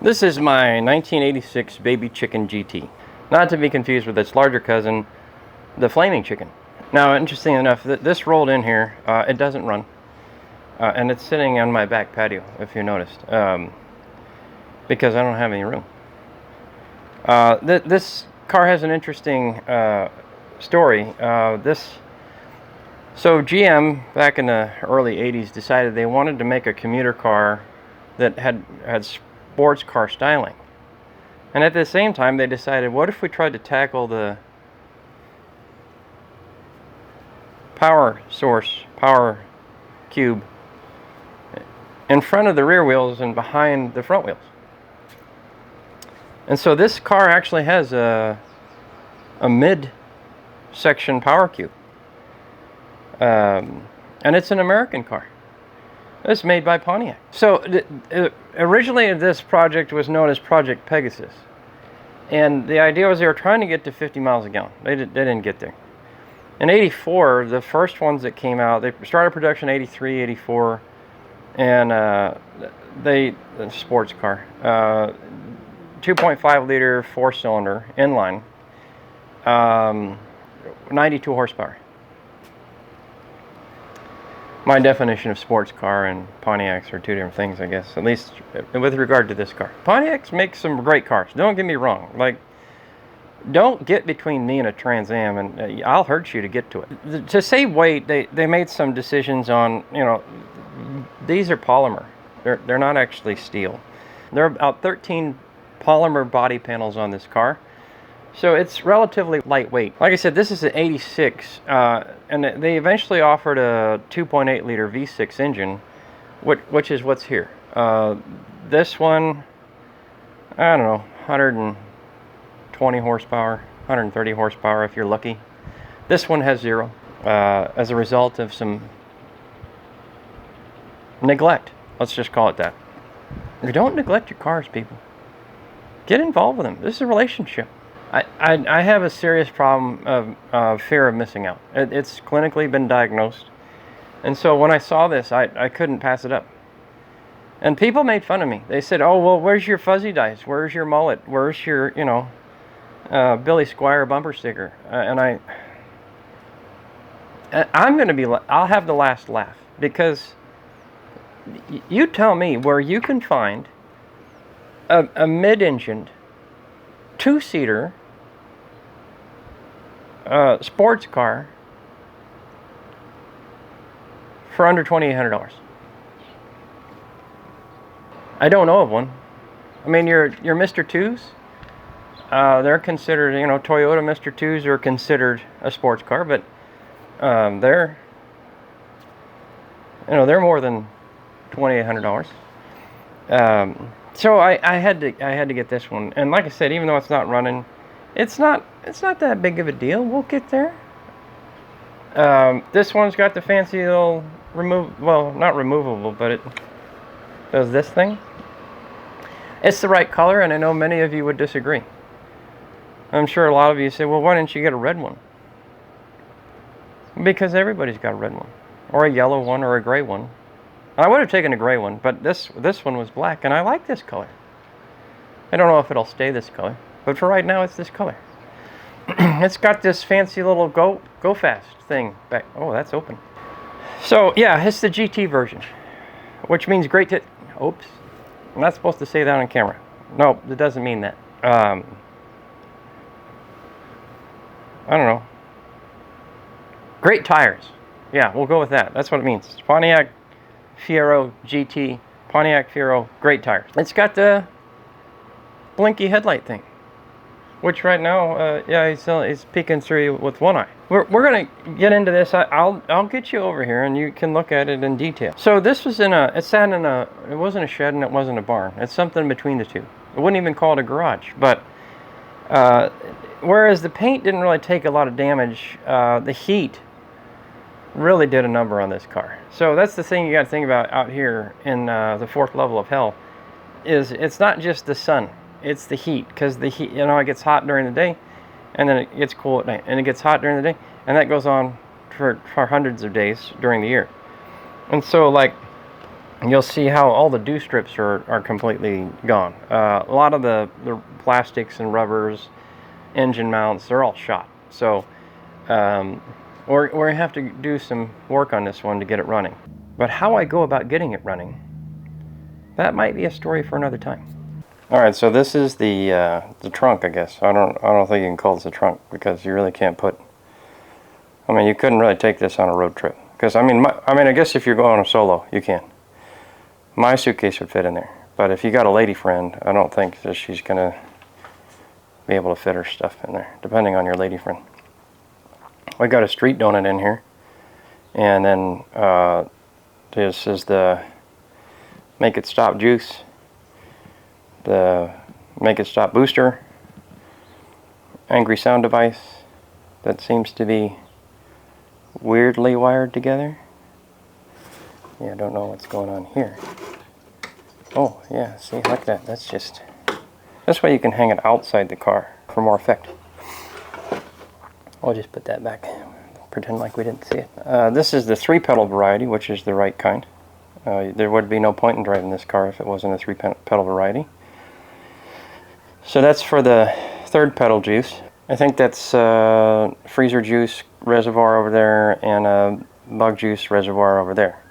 This is my 1986 Baby Chicken GT. Not to be confused with its larger cousin, the Flaming Chicken. Now, interesting enough, this rolled in here. It doesn't run. And it's sitting on my back patio, if you noticed. Because I don't have any room. This car has an interesting story. So GM, back in the early 80s, decided they wanted to make a commuter car that had sports car styling. And at the same time, they decided, what if we tried to tackle the power source, power cube, in front of the rear wheels and behind the front wheels? And so this car actually has a mid-section power cube. And it's an American car. It's made by Pontiac. So originally this project was known as Project Pegasus. And the idea was they were trying to get to 50 miles a gallon. They didn't get there. In 84, the first ones that came out, they started production 83, 84, and the sports car. 2.5 liter, 4-cylinder, inline, 92 horsepower. My definition of sports car and Pontiacs are two different things, I guess, at least with regard to this car. Pontiacs make some great cars, don't get me wrong. Like, don't get between me and a Trans Am, and I'll hurt you to get to it. To save weight, they made some decisions on, you know, these are polymer. They're not actually steel. There are about 13 polymer body panels on this car. So it's relatively lightweight. Like I said, this is an 86, and they eventually offered a 2.8 liter V6 engine, which is what's here. This one, I don't know, 120 horsepower, 130 horsepower if you're lucky. This one has 0, as a result of some neglect. Let's just call it that. Don't neglect your cars, people. Get involved with them. This is a relationship. I have a serious problem of fear of missing out. It's clinically been diagnosed. And so when I saw this, I couldn't pass it up. And people made fun of me. They said, oh, well, where's your fuzzy dice? Where's your mullet? Where's your, you know, Billy Squier bumper sticker? I'm going to be, I'll have the last laugh. Because you tell me where you can find a mid-engined, 2-seater sports car for under $2,800. I don't know of one. I mean, your Mr. 2s, they're considered, you know, Toyota Mr. 2s are considered a sports car, but they're, you know, they're more than $2,800. So I had to get this one, and like I said, even though it's not running, it's not that big of a deal. We'll get there. This one's got the fancy little well, not removable, but it does this thing. It's the right color, and I know many of you would disagree. I'm sure a lot of you say, well, why didn't you get a red one? Because everybody's got a red one, or a yellow one, or a gray one. I would have taken a gray one, but this one was black, and I like this color. I don't know if it'll stay this color, but for right now, it's this color. It's got this fancy little go fast thing back. Oh, that's open. So yeah, it's the GT version, which means great to. Oops, I'm not supposed to say that on camera. No, it doesn't mean that. I don't know. Great tires. Yeah, we'll go with that. That's what it means. It's Pontiac Fiero GT, Pontiac Fiero, great tires. It's got the blinky headlight thing, which right now, yeah, he's peeking through with one eye. We're gonna get into this. I'll get you over here and you can look at it in detail. So this was it wasn't a shed and it wasn't a barn. It's something between the two. I wouldn't even call it a garage, but whereas the paint didn't really take a lot of damage, the heat really did a number on this car. So that's the thing you got to think about out here in the 4th level of hell, is it's not just the sun, it's the heat, because the heat, you know, it gets hot during the day and then it gets cool at night, and it gets hot during the day, and that goes on for hundreds of days during the year. And so, like, you'll see how all the dew strips are completely gone. A lot of the plastics and rubbers, engine mounts, they're all shot. So we're going to have to do some work on this one to get it running. But how I go about getting it running, that might be a story for another time. All right, so this is the trunk, I guess. I don't think you can call this a trunk, because you really can't put. I mean, you couldn't really take this on a road trip, because I mean, I guess if you're going solo, you can. My suitcase would fit in there, but if you got a lady friend, I don't think that she's gonna be able to fit her stuff in there, depending on your lady friend. We got a street donut in here, and then this is the Make It Stop juice, the Make It Stop booster, angry sound device that seems to be weirdly wired together. Yeah, I don't know what's going on here. Oh yeah, see, like that. That's why you can hang it outside the car for more effect. I'll just put that back, pretend like we didn't see it. This is the 3-pedal variety, which is the right kind. There would be no point in driving this car if it wasn't a 3-pedal variety. So that's for the 3rd pedal juice. I think that's freezer juice reservoir over there and a bug juice reservoir over there.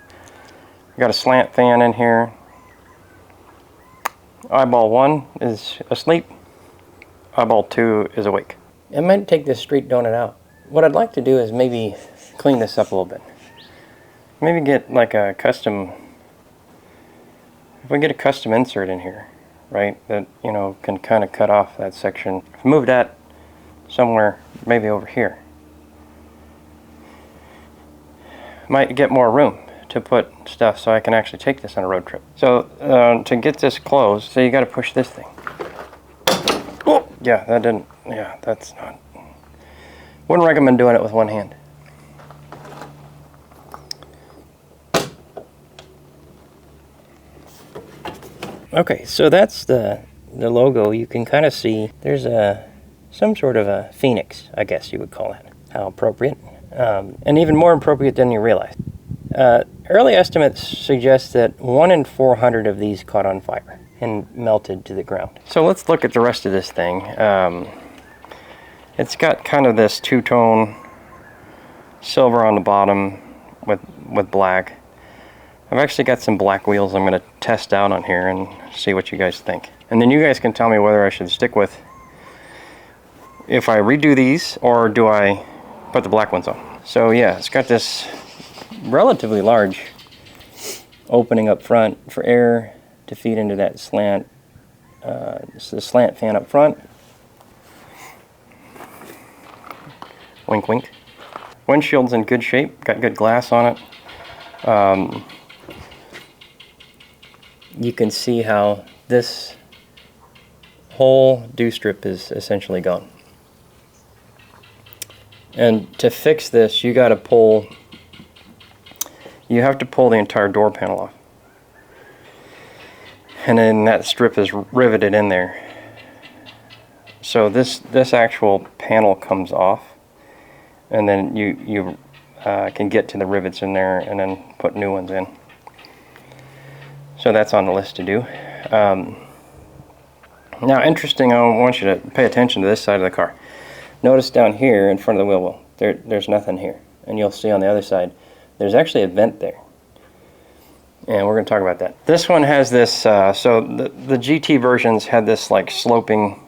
We got a slant fan in here. Eyeball 1 is asleep. Eyeball 2 is awake. I might take this street donut out. What I'd like to do is maybe clean this up a little bit. Maybe get like a custom, if we get a custom insert in here, right, that, you know, can kind of cut off that section. Move that somewhere, maybe over here. Might get more room to put stuff so I can actually take this on a road trip. So to get this closed, so you got to push this thing. Oh, yeah, that didn't, yeah, that's not, wouldn't recommend doing it with one hand. Okay, so that's the logo. You can kind of see there's some sort of a phoenix, I guess you would call it. How appropriate, and even more appropriate than you realize. Early estimates suggest that 1 in 400 of these caught on fire and melted to the ground. So let's look at the rest of this thing. It's got kind of this two-tone silver on the bottom with black. I've actually got some black wheels I'm going to test out on here and see what you guys think. And then you guys can tell me whether I should stick with, if I redo these, or do I put the black ones on. So yeah, it's got this relatively large opening up front for air to feed into that slant. It's the slant fan up front. Wink wink. Windshield's in good shape, got good glass on it. You can see how this whole dew strip is essentially gone. And to fix this, you have to pull the entire door panel off. And then that strip is riveted in there. So this actual panel comes off, and then you can get to the rivets in there and then put new ones in. So that's on the list to do. Now, interesting, I want you to pay attention to this side of the car. Notice down here in front of the wheel well, there's nothing here. And you'll see on the other side, there's actually a vent there. And we're going to talk about that. This one has this, so the GT versions had this like sloping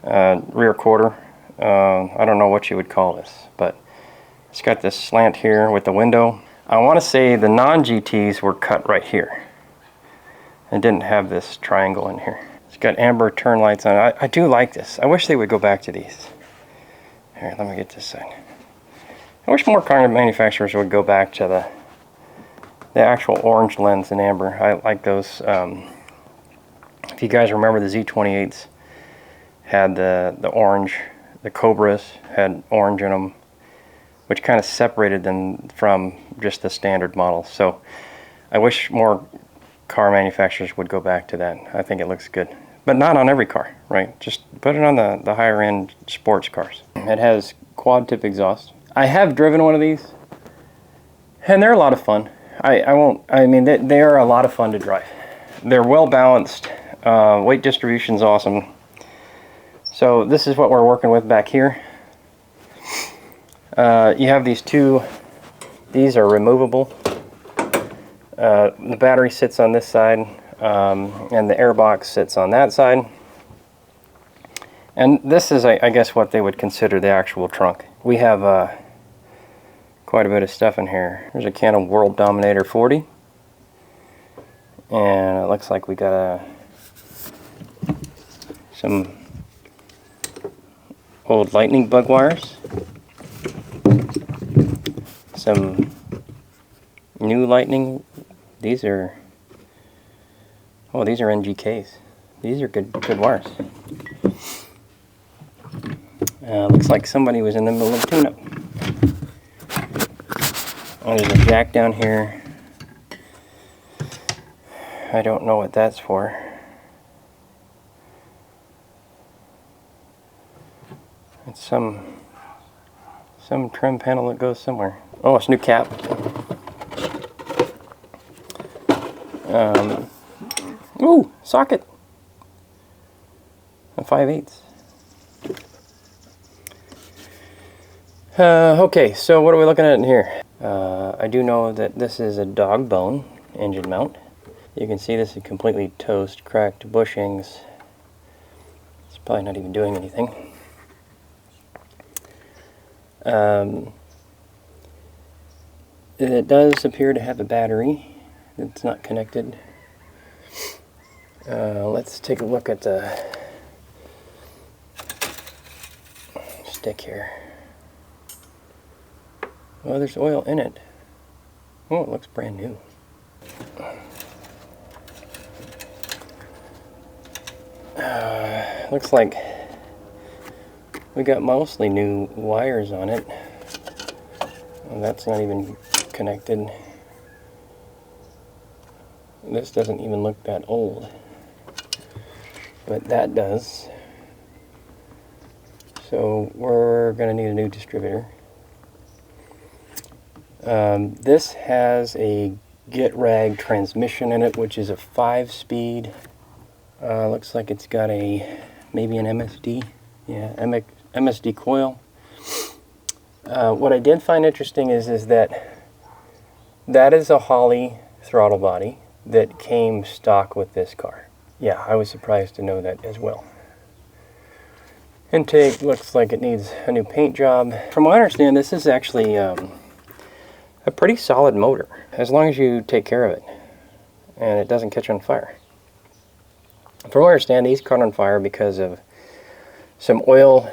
rear quarter. I don't know what you would call this, but it's got this slant here with the window. I want to say the non-GTs were cut right here. It didn't have this triangle in here. It's got amber turn lights on it. I do like this. I wish they would go back to these. Here, let me get this side. I wish more car manufacturers would go back to the actual orange lens in amber. I like those. If you guys remember, the Z28s had the orange. The Cobras had orange in them, which kind of separated them from just the standard models. So I wish more car manufacturers would go back to that. I think it looks good, but not on every car, right? Just put it on the higher end sports cars. It has quad tip exhaust. I have driven one of these, and they're a lot of fun. I won't, I mean, they are a lot of fun to drive. They're well balanced. Weight distribution's awesome. So this is what we're working with back here. You have these two, these are removable. The battery sits on this side, and the airbox sits on that side. And this is, I guess, what they would consider the actual trunk. We have quite a bit of stuff in here. There's a can of World Dominator 40. And it looks like we got some old lightning bug wires. Some new lightning. These are, oh, these are NGKs. These are good wires. Looks like somebody was in the middle of tune-up. Oh, there's a jack down here. I don't know what that's for. It's some trim panel that goes somewhere. Oh, it's a new cap. Ooh, socket. A 5/8. Okay, so what are we looking at in here? I do know that this is a dog bone engine mount. You can see this is completely toast, cracked bushings. It's probably not even doing anything. It does appear to have a battery. It's not connected. Let's take a look at the stick here. Oh, there's oil in it. Oh, it looks brand new. Looks like we got mostly new wires on it. And that's not even connected. This doesn't even look that old, but that does. So we're going to need a new distributor. This has a get rag transmission in it, which is a 5-speed. Looks like it's got maybe an MSD. Yeah, MSD coil. What I did find interesting is that is a Holley throttle body that came stock with this car. Yeah, I was surprised to know that as well. Intake looks like it needs a new paint job. From what I understand, this is actually a pretty solid motor, as long as you take care of it and it doesn't catch on fire. From what I understand, these caught on fire because of some oil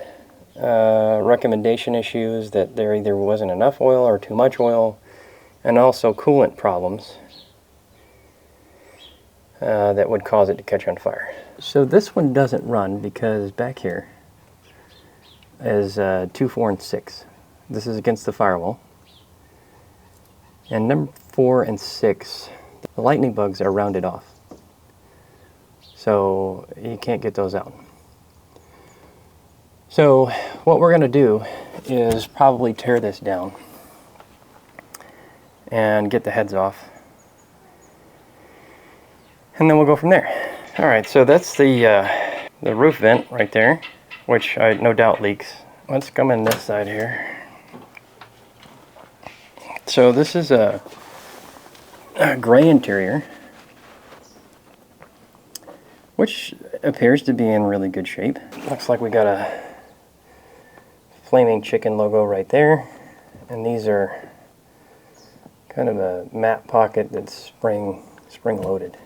recommendation issues, that there either wasn't enough oil or too much oil, and also coolant problems that would cause it to catch on fire. So this one doesn't run because back here is 2, 4, and 6. This is against the firewall. And number 4 and 6, the lightning bugs are rounded off. So you can't get those out. So what we're going to do is probably tear this down and get the heads off. And then we'll go from there. Alright, so that's the roof vent right there, which I no doubt leaks. Let's come in this side here. So this is a gray interior, which appears to be in really good shape. Looks like we got a Flaming Chicken logo right there, and these are kind of a mat pocket that's spring loaded.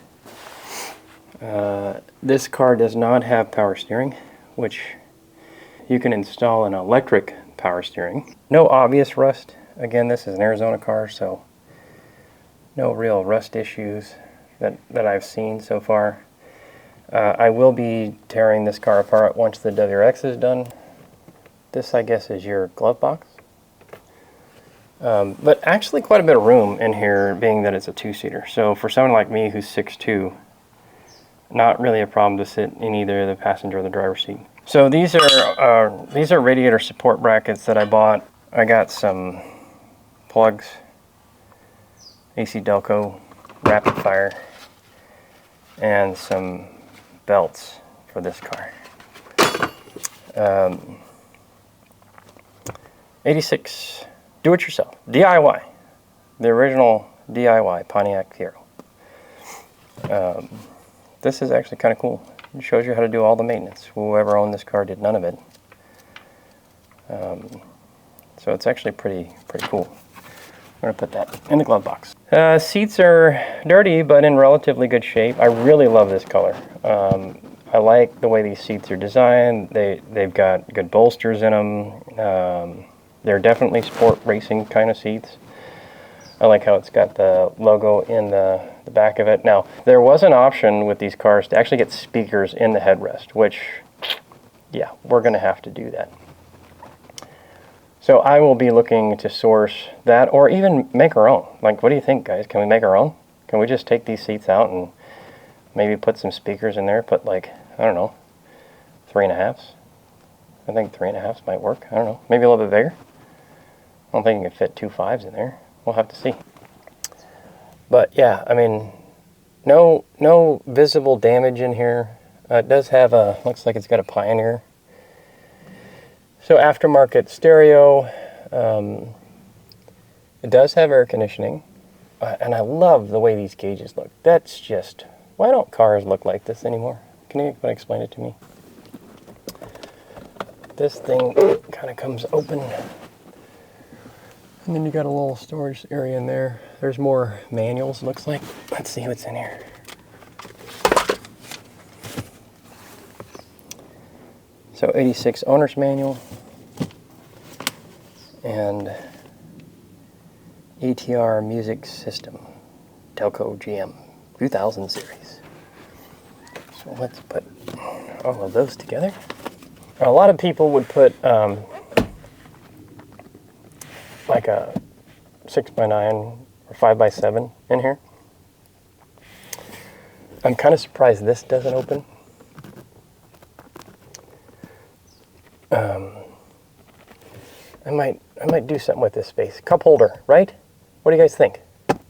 This car does not have power steering, which you can install an electric power steering. No obvious rust. Again, this is an Arizona car, so no real rust issues that I've seen so far. I will be tearing this car apart once the WRX is done. This, I guess, is your glove box. But actually quite a bit of room in here, being that it's a 2-seater. So for someone like me who's 6'2", not really a problem to sit in either the passenger or the driver's seat. So these are radiator support brackets that I bought. I got some plugs AC Delco rapid fire, and some belts for this car. 86 do-it-yourself, DIY, the original DIY Pontiac Fiero. This is actually kind of cool. It shows you how to do all the maintenance. Whoever owned this car did none of it. So it's actually pretty cool. I'm going to put that in the glove box. Seats are dirty, but in relatively good shape. I really love this color. I like the way these seats are designed. They've got good bolsters in them. They're definitely sport racing kind of seats. I like how it's got the logo in the back of it. Now, there was an option with these cars to actually get speakers in the headrest, which, yeah, we're going to have to do that. So I will be looking to source that, or even make our own. Like, what do you think, guys? Can we make our own? Can we just take these seats out and maybe put some speakers in there? Put, like, I don't know, 3.5s? I think 3.5s might work. I don't know. Maybe a little bit bigger. I don't think you can fit 2 5s in there. We'll have to see. But yeah, I mean, no visible damage in here. It does have a, looks like it's got a Pioneer. So aftermarket stereo. It does have air conditioning. And I love the way these gauges look. That's just, why don't cars look like this anymore? Can you explain it to me? This thing kind of comes open. And then you got a little storage area in there. There's more manuals, looks like. Let's see what's in here. So 86 owner's manual and ETR music system, Delco GM 2000 series. So let's put all of those together. A lot of people would put like a 6x9 or 5x7 in here. I'm kind of surprised this doesn't open. I might do something with this space. Cup holder, right? What do you guys think?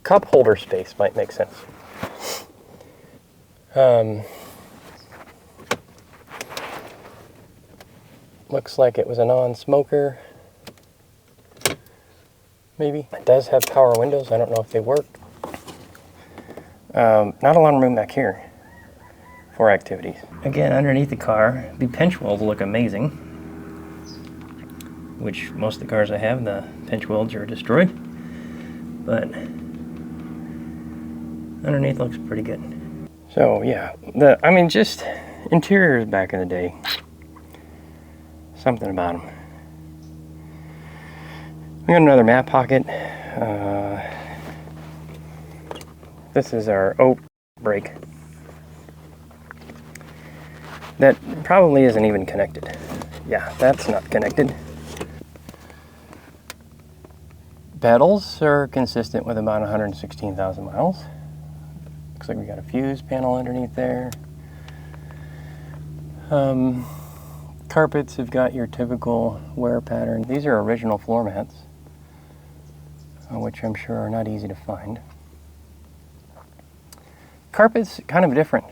Cup holder space might make sense. Looks like it was a non-smoker. Maybe. It does have power windows. I don't know if they work. Not a lot of room back here for activities. Again, underneath the car, the pinch welds look amazing. Which most of the cars I have, the pinch welds are destroyed. But underneath looks pretty good. So yeah, I mean, just interiors back in the day. Something about them. We got another map pocket. This is our oak brake. That probably isn't even connected. Yeah, that's not connected. Pedals are consistent with about 116,000 miles. Looks like we got a fuse panel underneath there. Carpets have got your typical wear pattern. These are original floor mats, which I'm sure are not easy to find. Carpet's kind of different.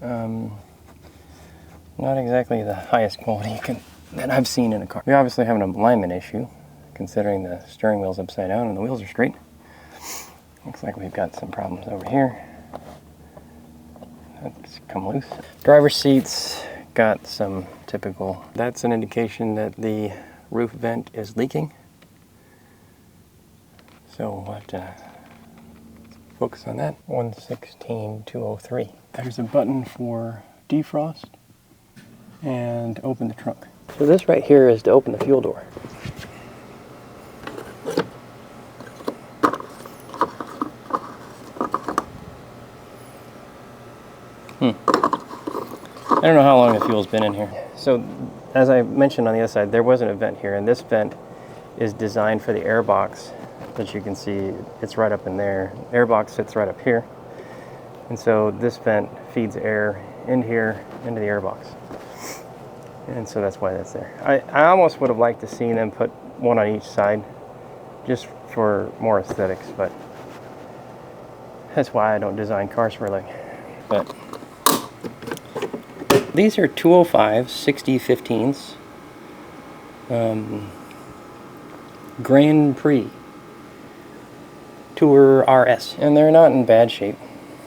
Not exactly the highest quality that I've seen in a car. We obviously have an alignment issue, considering the steering wheel's upside down and the wheels are straight. Looks like we've got some problems over here. Let's come loose. Driver's seats got some typical. That's an indication that the roof vent is leaking. So we'll have to focus on that. 116,203. There's a button for defrost and open the trunk. So this right here is to open the fuel door. I don't know how long the fuel's been in here. So, as I mentioned on the other side, there was an vent here, and this vent is designed for the air box. As you can see, it's right up in there. Air box sits right up here. And so this vent feeds air in here, into the air box. And so that's why that's there. I almost would have liked to see them put one on each side, just for more aesthetics, but That's why I don't design cars for a living. But these are 205 6015s. Grand Prix Tour RS, and they're not in bad shape.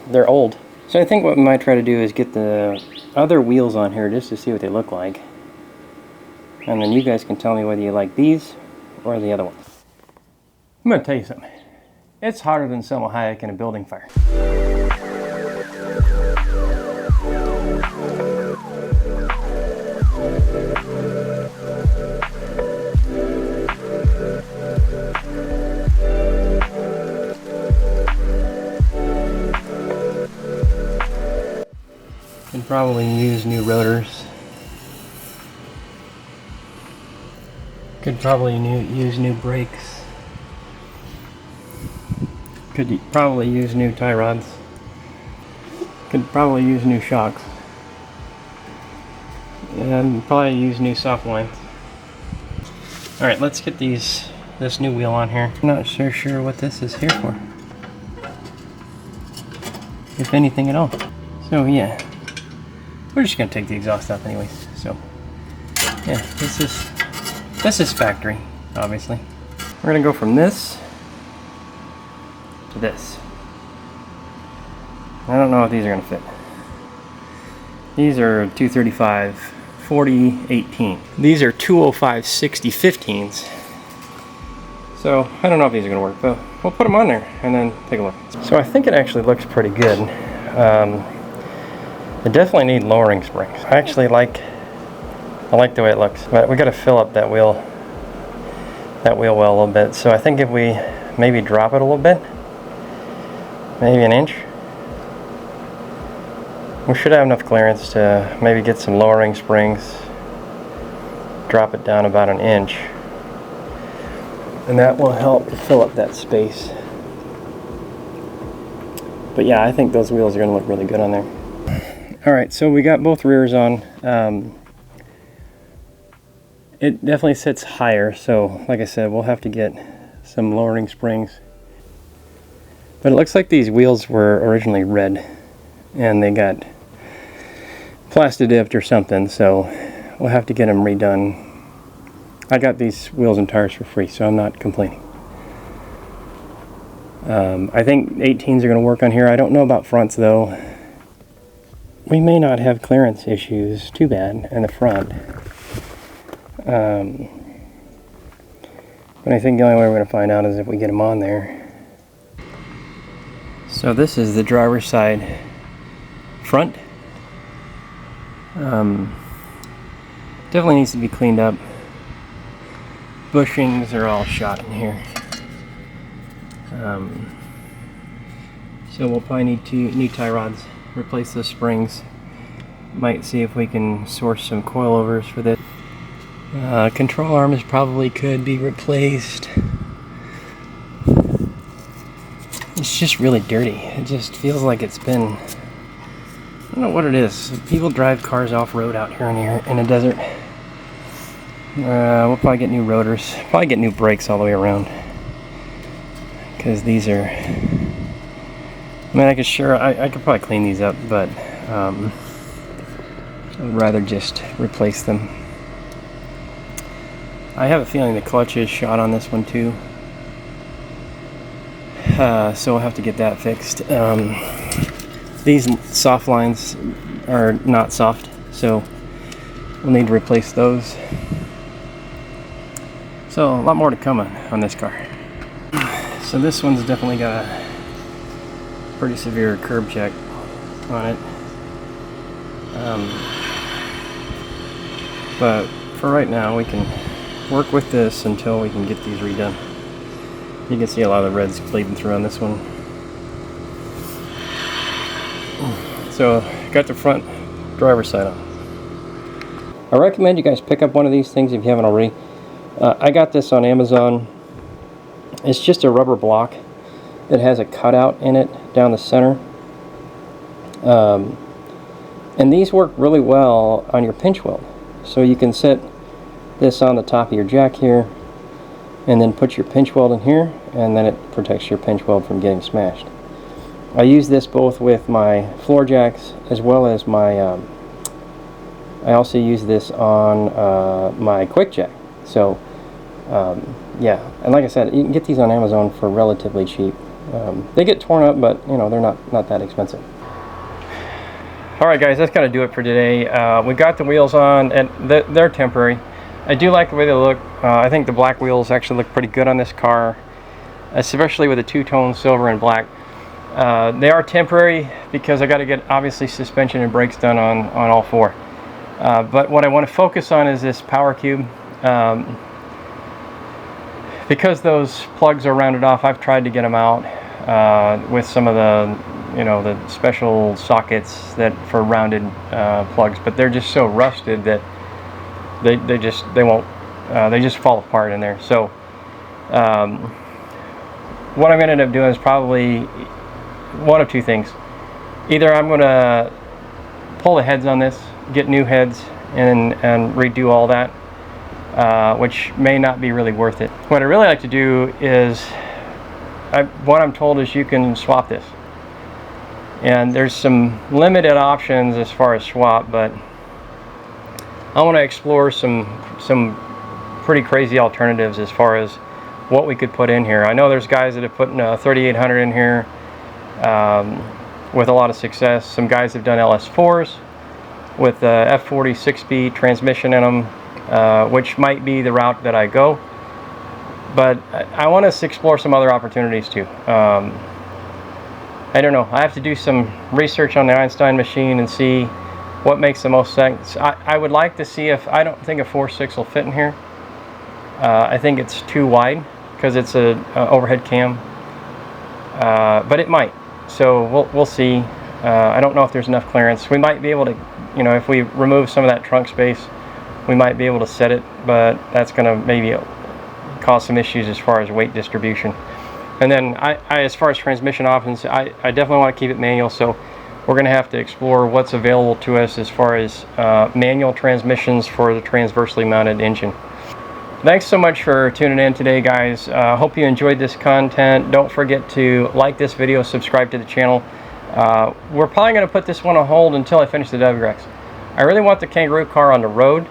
They're old. So I think what we might try to do is get the other wheels on here just to see what they look like. And then you guys can tell me whether you like these or the other ones. I'm going to tell you something. It's hotter than Selma Hayek in a building fire. Could probably use new rotors. Could probably use new brakes. Could probably use new tie rods. Could probably use new shocks. And probably use new soft lines. Alright, let's get this new wheel on here. I'm not so sure what this is here for. If anything at all. So yeah. We're just gonna take the exhaust off anyways. So yeah, this is factory, obviously. We're gonna go from this to this. I don't know if these are gonna fit. These are 235 40 18. These are 205 60 15s. So I don't know if these are gonna work, but we'll put them on there and then take a look. So I think it actually looks pretty good. It definitely need lowering springs. I like the way it looks, but we got to fill up that wheel well a little bit. So I think if we maybe drop it a little bit, maybe an inch, we should have enough clearance to maybe get some lowering springs, drop it down about an inch, and that will help to fill up that space. But yeah, I think those wheels are going to look really good on there. Alright, so we got both rears on. It definitely sits higher, so like I said, we'll have to get some lowering springs. But it looks like these wheels were originally red and they got plasti dipped or something, so we'll have to get them redone. I got these wheels and tires for free, so I'm not complaining. I think 18s are going to work on here. I don't know about fronts though. We may not have clearance issues too bad in the front. But I think the only way we're going to find out is if we get them on there. So this is the driver's side front. Definitely needs to be cleaned up. Bushings are all shot in here. So we'll probably need two new tie rods. Replace the springs. Might see if we can source some coilovers for this. Control arms probably could be replaced. It's just really dirty. It just feels like it's been, I don't know what it is. People drive cars off-road out here in the desert. We'll probably get new rotors. Probably get new brakes all the way around. Because these are, I mean, I could probably clean these up, but I'd rather just replace them. I have a feeling the clutch is shot on this one too, so we'll have to get that fixed. These soft lines are not soft, so we'll need to replace those. So a lot more to come on this car. So this one's definitely got a pretty severe curb check on it. But for right now, we can work with this until we can get these redone. You can see a lot of the red's bleeding through on this one. So, got the front driver's side on. I recommend you guys pick up one of these things if you haven't already. I got this on Amazon. It's just a rubber block that has a cutout in it down the center. And these work really well on your pinch weld. So you can set this on the top of your jack here and then put your pinch weld in here, and then it protects your pinch weld from getting smashed. I use this both with my floor jacks as well as my I also use this on my quick jack. So yeah, and like I said, you can get these on Amazon for relatively cheap. They get torn up, but you know, they're not that expensive. Alright guys, that's going to do it for today. We got the wheels on, and they're temporary. I do like the way they look. I think the black wheels actually look pretty good on this car, especially with the two-tone silver and black. They are temporary because I got to get obviously suspension and brakes done on all four. But what I want to focus on is this power cube. Because those plugs are rounded off, I've tried to get them out with some of the, you know, the special sockets that for rounded plugs, but they're just so rusted that they just fall apart in there. So what I'm going to end up doing is probably one of two things. Either I'm going to pull the heads on this, get new heads, and redo all that, which may not be really worth it. What I really like to do is, what I'm told is you can swap this. And there's some limited options as far as swap, but I want to explore some pretty crazy alternatives as far as what we could put in here. I know there's guys that have put a 3800 in here with a lot of success. Some guys have done LS4s with the F40 6-speed transmission in them, which might be the route that I go. But I want to explore some other opportunities too. I don't know. I have to do some research on the Einstein machine and see what makes the most sense. I would like to see if, I don't think a 4.6 will fit in here. I think it's too wide because it's a overhead cam, but it might. So we'll see. I don't know if there's enough clearance. We might be able to, you know, if we remove some of that trunk space, we might be able to set it, but that's going to maybe cause some issues as far as weight distribution. And then as far as transmission options, I definitely want to keep it manual, so we're going to have to explore what's available to us as far as manual transmissions for the transversely mounted engine. Thanks so much for tuning in today, guys. Hope you enjoyed this content. Don't forget to like this video, subscribe to the channel. We're probably going to put this one on hold until I finish the WRX. I really want the Kangaroo car on the road.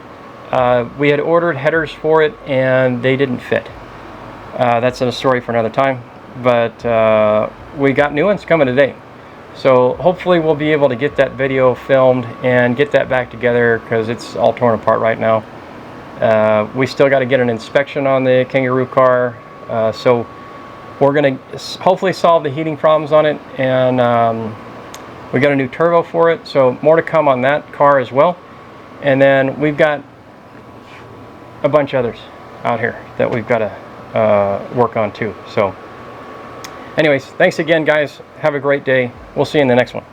We had ordered headers for it and they didn't fit. That's a story for another time. But we got new ones coming today, so hopefully we'll be able to get that video filmed and get that back together, because it's all torn apart right now. We still got to get an inspection on the Kangaroo car, so we're going to hopefully solve the heating problems on it, and we got a new turbo for it, so more to come on that car as well. And then we've got a bunch of others out here that we've got to work on too. So anyways, thanks again, guys. Have a great day. We'll see you in the next one.